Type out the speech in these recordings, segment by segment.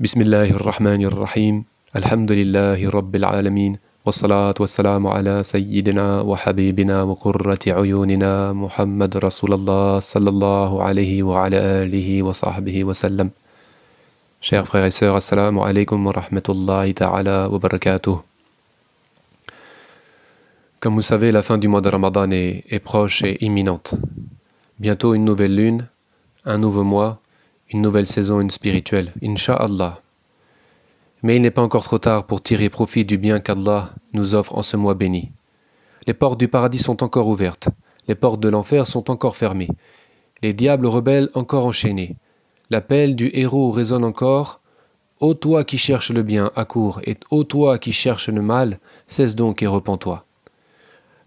بسم الله الرحمن الرحيم الحمد لله رب العالمين والصلاة والسلام على سيدنا وحبيبنا وقرة عيوننا محمد رسول الله صلى الله عليه وعلى آله وصحبه وسلم. Chers frères et sœurs, assalamu alaikum wa rahmatullahi ta'ala wa barakatuh. Comme vous savez, la fin du mois de Ramadan est proche et imminente. Bientôt une nouvelle lune, un nouveau mois, une nouvelle saison, une spirituelle, Inch'Allah. Mais il n'est pas encore trop tard pour tirer profit du bien qu'Allah nous offre en ce mois béni. Les portes du paradis sont encore ouvertes, les portes de l'enfer sont encore fermées, les diables rebelles encore enchaînés. L'appel du héros résonne encore. Ô toi qui cherches le bien, accours, et ô toi qui cherches le mal, cesse donc et repens-toi.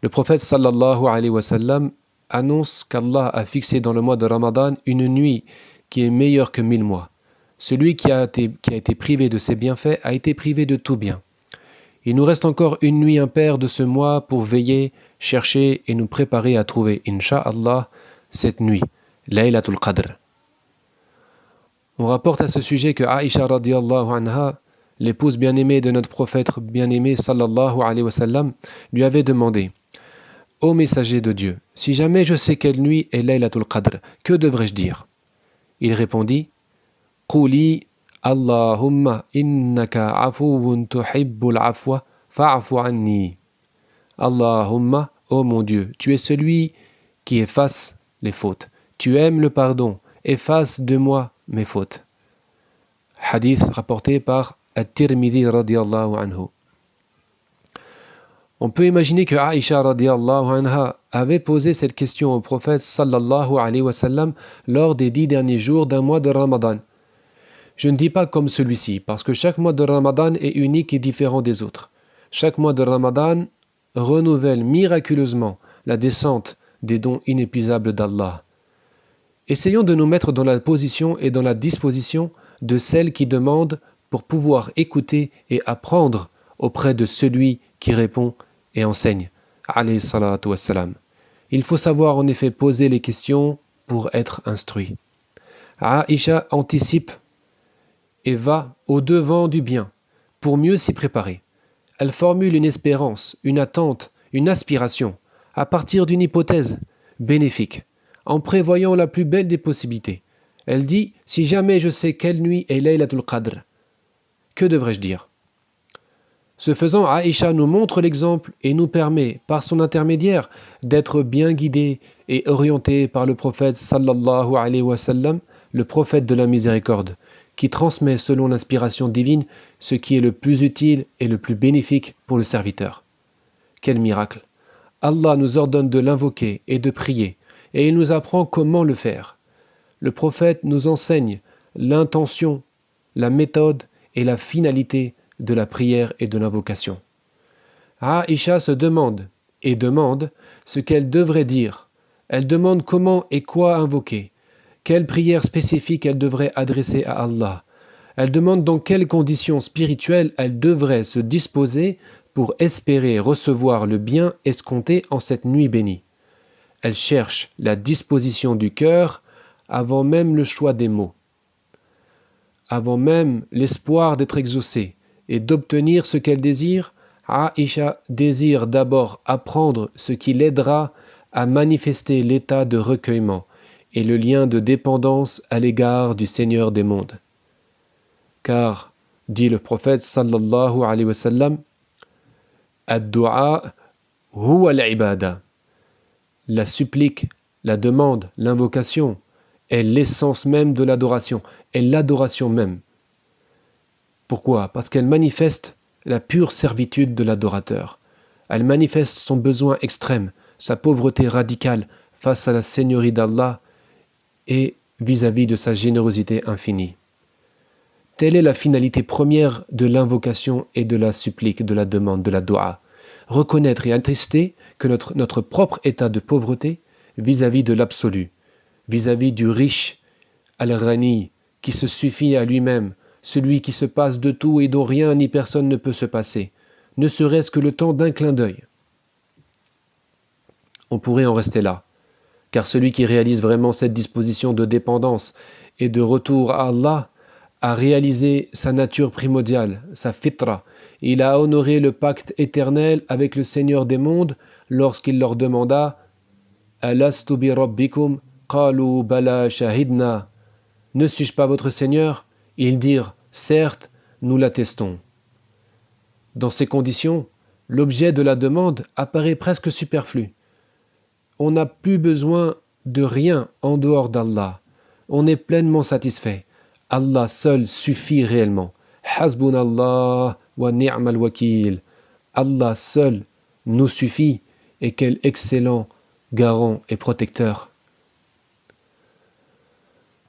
Le prophète sallallahu alayhi wa sallam annonce qu'Allah a fixé dans le mois de Ramadan une nuit qui est meilleure que 1000 mois. Celui qui a été privé de ses bienfaits a été privé de tout bien. Il nous reste encore une nuit impaire de ce mois pour veiller, chercher et nous préparer à trouver, Inch'Allah, cette nuit, Laylatul Qadr. On rapporte à ce sujet que Aïcha radiyallahu anha, l'épouse bien-aimée de notre prophète bien-aimé sallallahu alayhi wa sallam, lui avait demandé: Ô messager de Dieu, si jamais je sais quelle nuit est Laylatul Qadr, que devrais-je dire? Il répondit: Quli Allahumma innaka afuwun tuhibbul afwa fa'fu anni. Allahumma, ô mon Dieu, tu es celui qui efface les fautes. Tu aimes le pardon, efface de moi mes fautes. Hadith rapporté par At-Tirmidhi radiyallahu anhu. On peut imaginer que Aïcha radiyallahu anha avait posé cette question au prophète sallallahu alayhi wa sallam lors des 10 derniers jours d'un mois de Ramadan. Je ne dis pas comme celui-ci, parce que chaque mois de Ramadan est unique et différent des autres. Chaque mois de Ramadan renouvelle miraculeusement la descente des dons inépuisables d'Allah. Essayons de nous mettre dans la position et dans la disposition de celles qui demandent pour pouvoir écouter et apprendre auprès de celui qui répond et enseigne. Alayhi salatu wassalam. Il faut savoir en effet poser les questions pour être instruit. Aïcha anticipe et va au-devant du bien pour mieux s'y préparer. Elle formule une espérance, une attente, une aspiration à partir d'une hypothèse bénéfique, en prévoyant la plus belle des possibilités. Elle dit: si jamais je sais quelle nuit est Laylatul Qadr, que devrais-je dire? Ce faisant, Aïcha nous montre l'exemple et nous permet, par son intermédiaire, d'être bien guidés et orientés par le prophète sallallahu alayhi wa sallam, le prophète de la miséricorde, qui transmet selon l'inspiration divine ce qui est le plus utile et le plus bénéfique pour le serviteur. Quel miracle! Allah nous ordonne de l'invoquer et de prier, et il nous apprend comment le faire. Le prophète nous enseigne l'intention, la méthode et la finalité de la prière et de l'invocation. Aïcha se demande ce qu'elle devrait dire. Elle demande comment et quoi invoquer. Quelle prière spécifique elle devrait adresser à Allah. Elle demande dans quelles conditions spirituelles elle devrait se disposer pour espérer recevoir le bien escompté en cette nuit bénie. Elle cherche la disposition du cœur avant même le choix des mots, avant même l'espoir d'être exaucée et d'obtenir ce qu'elle désire. Aïcha désire d'abord apprendre ce qui l'aidera à manifester l'état de recueillement et le lien de dépendance à l'égard du Seigneur des mondes. Car, dit le prophète sallallahu alayhi wa sallam, Ad-du'a huwa al-ibada. La supplique, la demande, l'invocation est l'essence même de l'adoration, est l'adoration même. Pourquoi? Parce qu'elle manifeste la pure servitude de l'adorateur. Elle manifeste son besoin extrême, sa pauvreté radicale face à la seigneurie d'Allah et vis-à-vis de sa générosité infinie. Telle est la finalité première de l'invocation et de la supplique, de la demande, de la dua. Reconnaître et attester que notre propre état de pauvreté vis-à-vis de l'absolu, vis-à-vis du riche, al-Ghani, qui se suffit à lui-même, celui qui se passe de tout et dont rien ni personne ne peut se passer, ne serait-ce que le temps d'un clin d'œil. On pourrait en rester là, car celui qui réalise vraiment cette disposition de dépendance et de retour à Allah a réalisé sa nature primordiale, sa fitra. Il a honoré le pacte éternel avec le Seigneur des mondes lorsqu'il leur demanda « Alastu bi rabbikum » qalu bala shahidna. Ne suis-je pas votre Seigneur? Ils dirent « Certes, nous l'attestons ». Dans ces conditions, l'objet de la demande apparaît presque superflu. On n'a plus besoin de rien en dehors d'Allah. On est pleinement satisfait. Allah seul suffit réellement. Hasbunallah wa ni'mal wakil. Allah seul nous suffit et quel excellent garant et protecteur.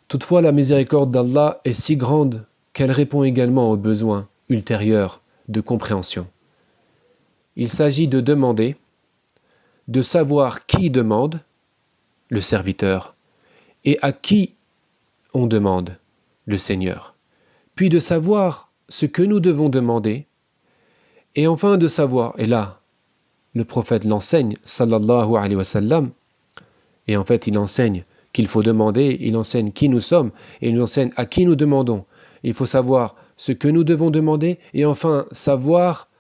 Toutefois, la miséricorde d'Allah est si grande qu'elle répond également aux besoins ultérieurs de compréhension. Il s'agit de demander, de savoir qui demande, le serviteur, et à qui on demande, le Seigneur, puis de savoir ce que nous devons demander, et enfin de savoir, et là, le prophète l'enseigne, sallallahu alayhi wa sallam, et en fait il enseigne qu'il faut demander, il enseigne qui nous sommes, et il nous enseigne à qui nous demandons. Il faut savoir ce que nous devons demander, et enfin savoir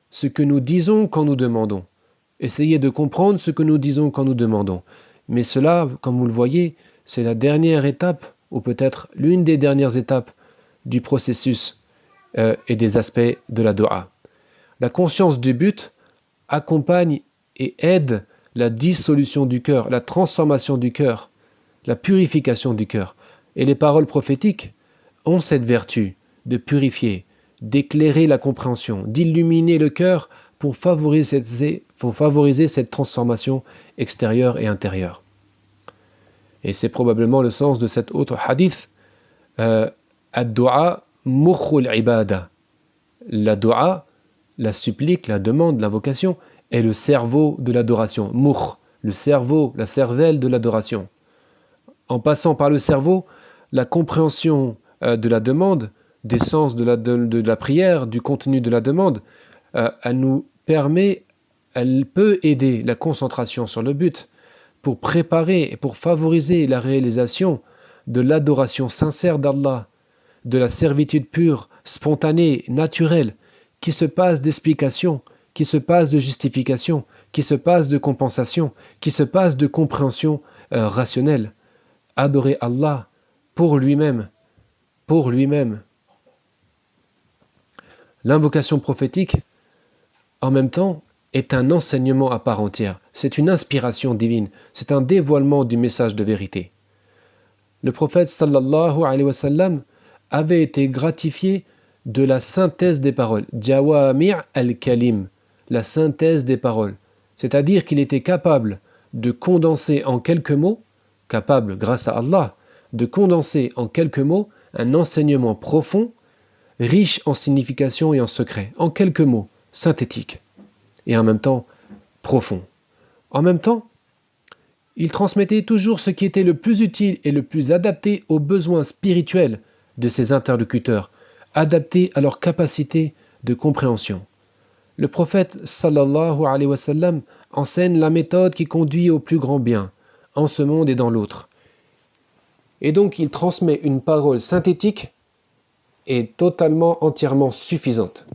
ce que nous disons quand nous demandons. Essayez de comprendre ce que nous disons quand nous demandons. Mais cela, comme vous le voyez, c'est la dernière étape, ou peut-être l'une des dernières étapes du processus et des aspects de la dua. La conscience du but accompagne et aide la dissolution du cœur, la transformation du cœur, la purification du cœur. Et les paroles prophétiques ont cette vertu de purifier, d'éclairer la compréhension, d'illuminer le cœur pour favoriser cette transformation extérieure et intérieure. Et c'est probablement le sens de cet autre hadith, ad-du'a mukhul ibada. La dua, la supplique, la demande, l'invocation, est le cerveau de l'adoration. Mukh, le cerveau, la cervelle de l'adoration. En passant par le cerveau, la compréhension de la demande, des sens de la prière, du contenu de la demande, elle peut aider la concentration sur le but pour préparer et pour favoriser la réalisation de l'adoration sincère d'Allah, de la servitude pure, spontanée, naturelle, qui se passe d'explication, qui se passe de justification, qui se passe de compensation, qui se passe de compréhension rationnelle. Adorer Allah pour lui-même, pour lui-même. L'invocation prophétique, en même temps, est un enseignement à part entière. C'est une inspiration divine. C'est un dévoilement du message de vérité. Le prophète sallallahu alayhi wa sallam avait été gratifié de la synthèse des paroles. Jawami' al-kalim, la synthèse des paroles. C'est-à-dire qu'il était capable de condenser en quelques mots, capable, grâce à Allah, de condenser en quelques mots un enseignement profond, riche en signification et en secret, en quelques mots, synthétique, et en même temps profond. En même temps, il transmettait toujours ce qui était le plus utile et le plus adapté aux besoins spirituels de ses interlocuteurs, adapté à leur capacité de compréhension. Le prophète sallallahu alayhi wa sallam enseigne la méthode qui conduit au plus grand bien, en ce monde et dans l'autre. Et donc il transmet une parole synthétique et totalement, entièrement suffisante.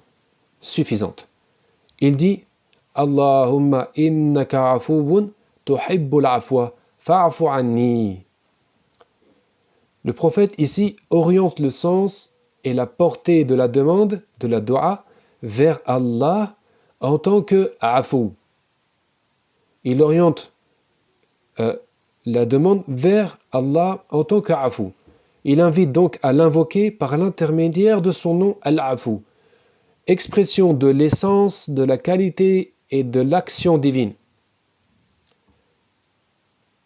Il dit « Allahumma innaka afuwun tuhibbul afwa fa'fu anni » Le prophète ici oriente le sens et la portée de la demande, de la dua, vers Allah en tant que afou. Il oriente la demande vers Allah en tant qu'afou. Il invite donc à l'invoquer par l'intermédiaire de son nom Al-Afou, expression de l'essence, de la qualité et de l'action divine.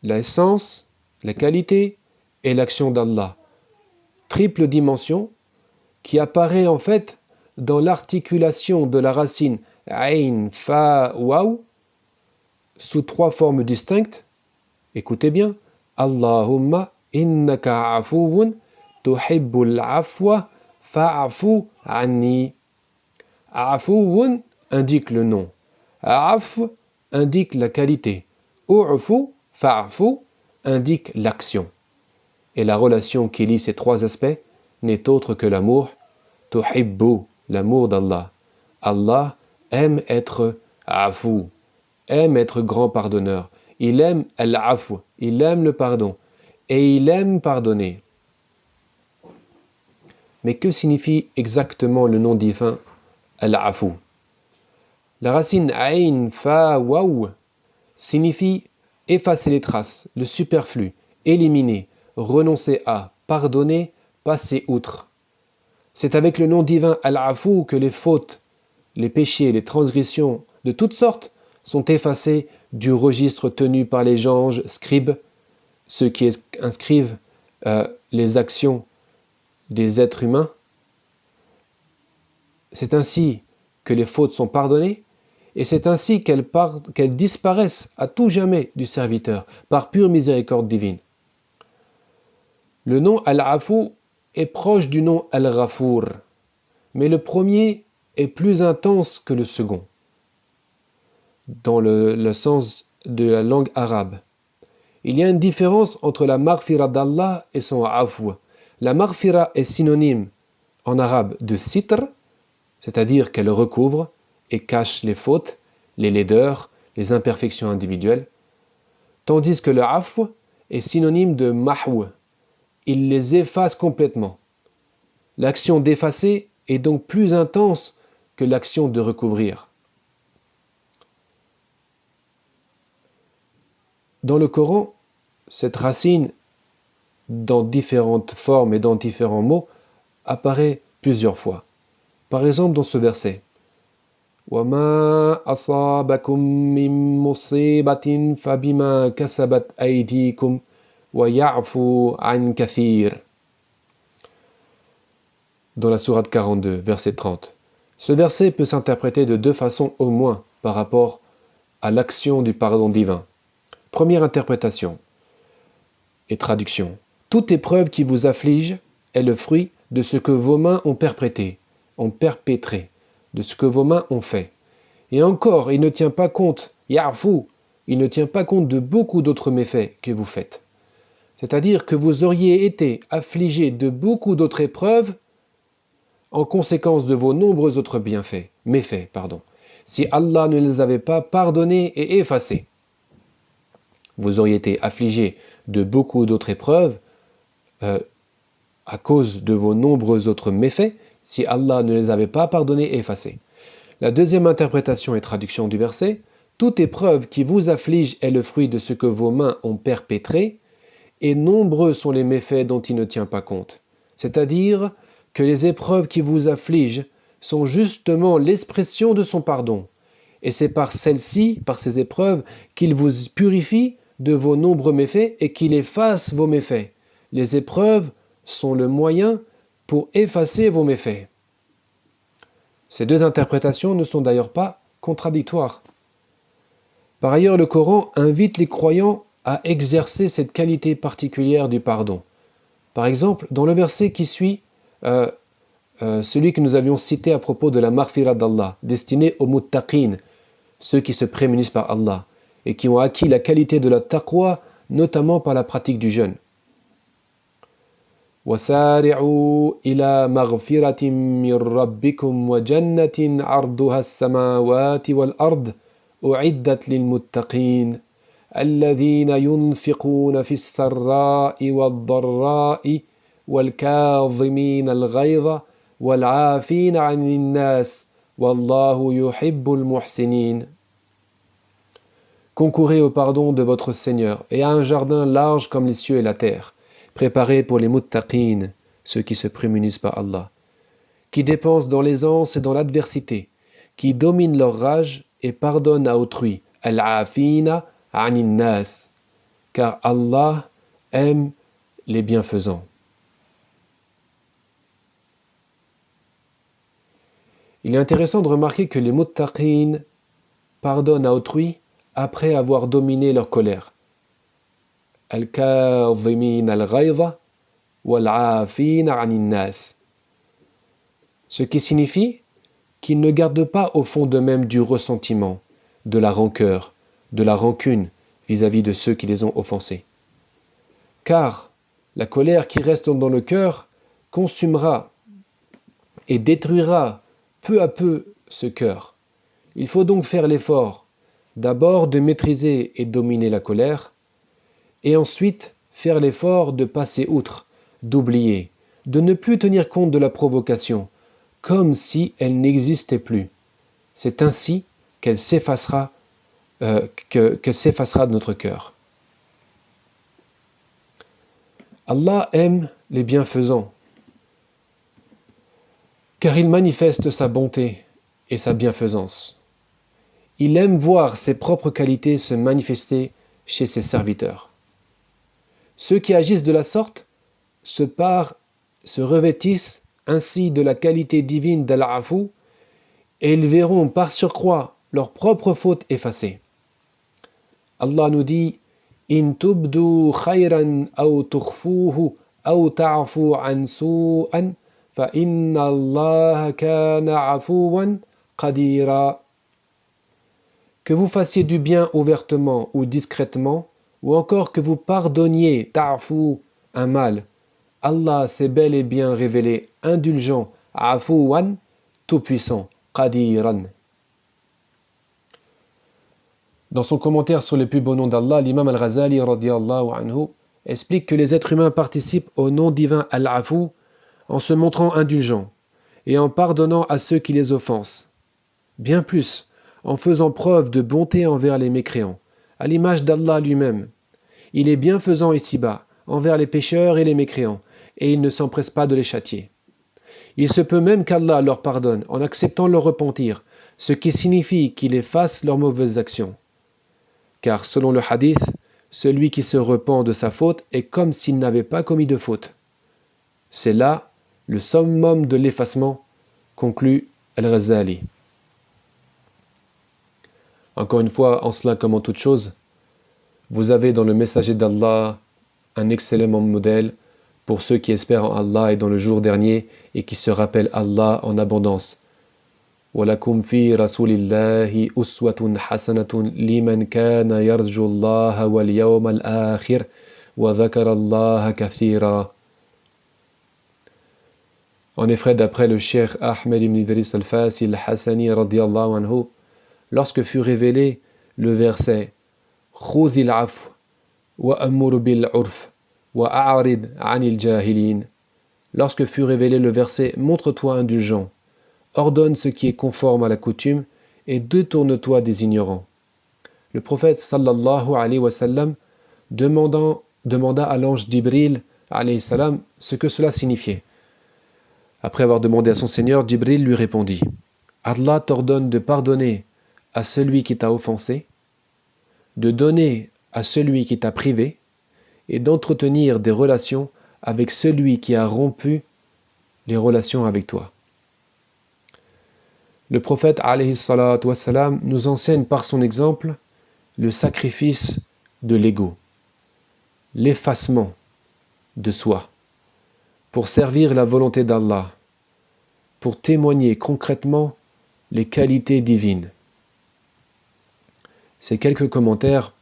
L'essence, la qualité et l'action d'Allah. Triple dimension qui apparaît en fait dans l'articulation de la racine Ain, Fa, Waw sous trois formes distinctes. Écoutez bien. Allahumma innaka afuwun tuhibbul afwa fa'fu anni. Afuwun indique le nom. Af indique la qualité. U'fu, fa'fu indique l'action. Et la relation qui lie ces trois aspects n'est autre que l'amour, tuhibbu, l'amour d'Allah. Allah aime être afou, aime être grand pardonneur. Il aime al-afou, il aime le pardon, et il aime pardonner. Mais que signifie exactement le nom divin al-afou? La racine ayn, fa, waw signifie effacer les traces, le superflu, éliminer, renoncer à, pardonner, passer outre. C'est avec le nom divin al-afou que les fautes, les péchés, les transgressions de toutes sortes sont effacés du registre tenu par les anges scribes, ceux qui inscrivent les actions des êtres humains. C'est ainsi que les fautes sont pardonnées, et c'est ainsi qu'elles disparaissent à tout jamais du serviteur, par pure miséricorde divine. Le nom Al-Afou est proche du nom Al-Ghafour, mais le premier est plus intense que le second, dans le sens de la langue arabe. Il y a une différence entre la maghfira d'Allah et son afou. La maghfira est synonyme en arabe de sitr, c'est-à-dire qu'elle recouvre et cache les fautes, les laideurs, les imperfections individuelles, tandis que le afou est synonyme de mahou. Il les efface complètement. L'action d'effacer est donc plus intense que l'action de recouvrir. Dans le Coran, cette racine, dans différentes formes et dans différents mots, apparaît plusieurs fois. Par exemple, dans ce verset, وَمَا أَصَابَكُم مِّن مُّصِيبَةٍ فَبِمَا كَسَبَتْ أَيْدِيكُمْ وَيَعْفُو عَنْ كَثِيرٍ. Dans la sourate 42, verset 30. Ce verset peut s'interpréter de deux façons au moins par rapport à l'action du pardon divin. Première interprétation et traduction. Toute épreuve qui vous afflige est le fruit de ce que vos mains ont perpétré, de ce que vos mains ont fait. Et encore, il ne tient pas compte, ya'fou, il ne tient pas compte de beaucoup d'autres méfaits que vous faites. C'est-à-dire que vous auriez été affligé de beaucoup d'autres épreuves en conséquence de vos nombreux autres méfaits, si Allah ne les avait pas pardonnés et effacés. Vous auriez été affligé de beaucoup d'autres épreuves à cause de vos nombreux autres méfaits, si Allah ne les avait pas pardonnés et effacés. La deuxième interprétation et traduction du verset, toute épreuve qui vous afflige est le fruit de ce que vos mains ont perpétré, et nombreux sont les méfaits dont il ne tient pas compte. C'est-à-dire que les épreuves qui vous affligent sont justement l'expression de son pardon. Et c'est par celles-ci, par ces épreuves, qu'il vous purifie de vos nombreux méfaits et qu'il efface vos méfaits. Les épreuves sont le moyen pour effacer vos méfaits. Ces deux interprétations ne sont d'ailleurs pas contradictoires. Par ailleurs, le Coran invite les croyants à exercer cette qualité particulière du pardon. Par exemple, dans le verset qui suit, celui que nous avions cité à propos de la maghfira d'Allah, destiné aux muttaqin, ceux qui se prémunissent par Allah, et qui ont acquis la qualité de la taqwa, notamment par la pratique du jeûne. وَسَارِعُوا إِلَى مَغْفِرَةٍ مِّن رَّبِّكُمْ وَجَنَّةٍ عَرْضُهَا السَّمَاوَاتِ وَالْأَرْضُ أُعِدَّتْ لِلْمُتَّقِينَ الَّذِينَ يُنْفِقُونَ فِي السَّرَّاءِ وَالضَّرَّاءِ وَالْكَاظِمِينَ الْغَيْظَ وَالْعَافِينَ عَنِ النَّاسِ وَاللَّهُ يُحِبُّ الْمُحْسِنِينَ. Concourez au pardon de votre Seigneur et à un jardin large comme les cieux et la terre, préparé pour les muttaqin, ceux qui se prémunissent par Allah, qui dépensent dans l'aisance et dans l'adversité, qui dominent leur rage et pardonnent à autrui, al-afina anin nas, car Allah aime les bienfaisants. Il est intéressant de remarquer que les muttaqin pardonnent à autrui après avoir dominé leur colère. Al-kadhimin al-ghayza wal-afina anin nas. Ce qui signifie qu'ils ne gardent pas au fond d'eux-mêmes du ressentiment, de la rancœur, de la rancune vis-à-vis de ceux qui les ont offensés. Car la colère qui reste dans le cœur consumera et détruira peu à peu ce cœur. Il faut donc faire l'effort d'abord de maîtriser et dominer la colère, et ensuite faire l'effort de passer outre, d'oublier, de ne plus tenir compte de la provocation, comme si elle n'existait plus. C'est ainsi qu'elle s'effacera, qu'elle s'effacera de notre cœur. Allah aime les bienfaisants, car il manifeste sa bonté et sa bienfaisance. Il aime voir ses propres qualités se manifester chez ses serviteurs. Ceux qui agissent de la sorte se revêtissent ainsi de la qualité divine d'Al-Afou et ils verront par surcroît leurs propres fautes effacées. Allah nous dit In tubdu khayran aw tukhfuhu aw ta'fu an su'an fa inna Allah kana afouwan qadira. Que vous fassiez du bien ouvertement ou discrètement, ou encore que vous pardonniez ta'fu un mal, Allah s'est bel et bien révélé indulgent, afouwan, tout-puissant, qadiran. Dans son commentaire sur les plus beaux noms d'Allah, l'imam Al-Ghazali radiyallahu anhu explique que les êtres humains participent au nom divin Al-Afou en se montrant indulgents et en pardonnant à ceux qui les offensent. Bien plus, en faisant preuve de bonté envers les mécréants, à l'image d'Allah lui-même. Il est bienfaisant ici-bas envers les pécheurs et les mécréants, et il ne s'empresse pas de les châtier. Il se peut même qu'Allah leur pardonne en acceptant leur repentir, ce qui signifie qu'il efface leurs mauvaises actions. Car selon le hadith, celui qui se repent de sa faute est comme s'il n'avait pas commis de faute. C'est là le summum de l'effacement, conclut Al-Ghazali. Encore une fois, en cela comme en toute chose, vous avez dans le messager d'Allah un excellent modèle pour ceux qui espèrent en Allah et dans le jour dernier et qui se rappellent Allah en abondance. وَلَكُمْ فِي رَسُولِ اللَّهِ أُسْوَةٌ حَسَنَةٌ لِمَنْ كَانَ يَرْجُو اللَّهَ وَالْيَوْمَ الْآخِرَ وَذَكَرَ اللَّهَ كَثِيرًا. En effet, d'après le cheikh Ahmed ibn Idris al-Fasi al-Hassani radiyallahu anhu, lorsque fut révélé le verset خُذِ الْعَفْوَ وَأَمُّرْ بِالْعُرْفِ وَأَعْرِضْ عَنِ الْجَاهِلِينَ. Lorsque fut révélé le verset montre-toi indulgent, ordonne ce qui est conforme à la coutume et détourne-toi des ignorants. Le prophète sallallahu alayhi wa sallam demanda à l'ange Jibril alayhi salam ce que cela signifiait. Après avoir demandé à son Seigneur, Jibril lui répondit Allah t'ordonne de pardonner à celui qui t'a offensé, de donner à celui qui t'a privé et d'entretenir des relations avec celui qui a rompu les relations avec toi. Le prophète alayhi salatu wassalam nous enseigne par son exemple le sacrifice de l'ego, l'effacement de soi, pour servir la volonté d'Allah, pour témoigner concrètement les qualités divines. Ces quelques commentaires,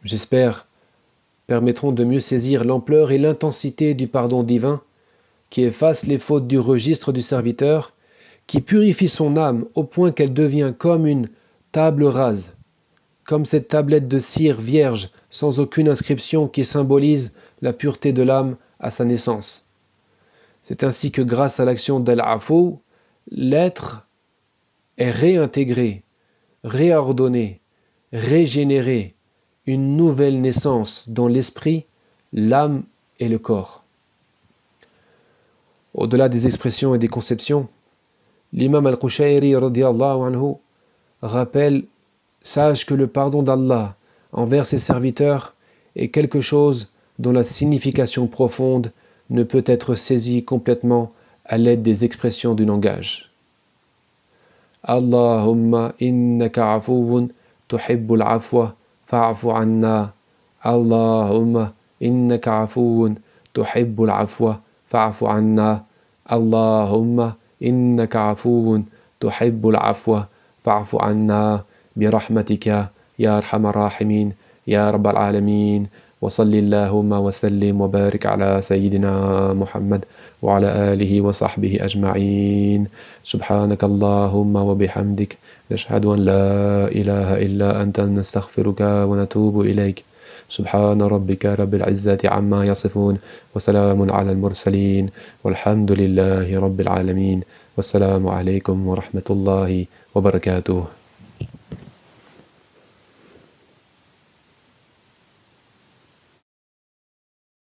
j'espère, permettront de mieux saisir l'ampleur et l'intensité du pardon divin qui efface les fautes du registre du serviteur, qui purifie son âme au point qu'elle devient comme une table rase, comme cette tablette de cire vierge sans aucune inscription qui symbolise la pureté de l'âme à sa naissance. C'est ainsi que grâce à l'action d'Al-Afou, l'être est réintégré, réordonné, régénéré, une nouvelle naissance dans l'esprit, l'âme et le corps. Au-delà des expressions et des conceptions, l'imam al-Qushayri radiyallahu anhu rappelle « Sache que le pardon d'Allah envers ses serviteurs est quelque chose dont la signification profonde ne peut être saisie complètement à l'aide des expressions du langage. Allahumma innaka afouun tuhibbul afwa fa'afu anna. Allahumma innaka afouun tuhibbul afwa fa'afu anna. Allahumma innaka afouun tuhibbul afwa fa'afu anna. برحمتك يا أرحم الراحمين يا رب العالمين وصل اللهم وسلم وبارك على سيدنا محمد وعلى آله وصحبه أجمعين. سبحانك اللهم وبحمدك نشهد أن لا إله إلا أنت نستغفرك ونتوب إليك. سبحان ربك رب العزة عما يصفون وسلام على المرسلين والحمد لله رب العالمين. والسلام عليكم ورحمة الله وبركاته.